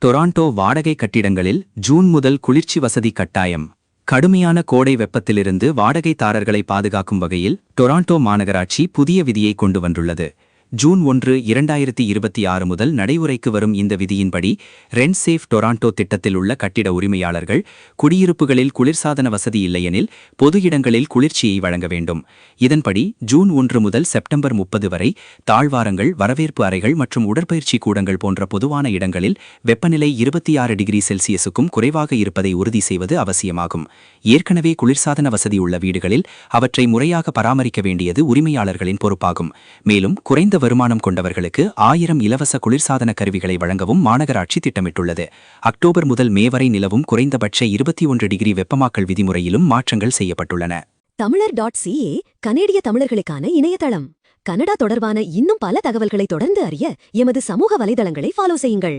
Toronto வாடகை கட்டிடங்களில் June முதல் குளிர்ச்சி வசதி கட்டாயம். கடுமையான கோடை வெப்பத்திலிருந்து வாடகைதாரர்களை பாதுகாக்கும் வகையில் டொராண்டோ மாநகராட்சி புதிய விதியை கொண்டு வந்துள்ளது. ஜூன் 1, 2026 முதல் நடைமுறைக்கு வரும் இந்த விதியின்படி ரெண்ட் சேஃப் டொராண்டோ திட்டத்தில் உள்ள கட்டிட உரிமையாளர்கள் குடியிருப்புகளில் குளிர்சாதன வசதி இல்லையெனில் பொது இடங்களில் குளிர்ச்சியை வழங்க வேண்டும். இதன்படி ஜூன் 1 முதல் செப்டம்பர் 30 வரை தாழ்வாரங்கள், வரவேற்பு அறைகள் மற்றும் உடற்பயிற்சி கூடங்கள் போன்ற பொதுவான இடங்களில் வெப்பநிலை 26 டிகிரி செல்சியஸுக்கும் குறைவாக இருப்பதை உறுதி செய்வது அவசியமாகும். ஏற்கனவே குளிர்சாதன வசதி உள்ள வீடுகளில் அவற்றை முறையாக பராமரிக்க வேண்டியது உரிமையாளர்களின் பொறுப்பாகும். மேலும் குறைந்த வருமானம் கொண்டவர்களுக்கு 1000 இலவச குளிர்சாதன கருவிகளை வழங்கவும் மாநகராட்சி திட்டமிட்டுள்ளது. அக்டோபர் முதல் மே வரை நிலவும் குறைந்தபட்ச 21 டிகிரி வெப்பமாக்கல் விதிமுறையிலும் மாற்றங்கள் செய்யப்பட்டுள்ளன. தமிழர்.ca கனேடிய தமிழர்களுக்கான இணையதளம். கனடா தொடர்பான இன்னும் பல தகவல்களை தொடர்ந்து அறிய எமது சமூக வலைதளங்களை ஃபாலோ செய்யுங்கள்.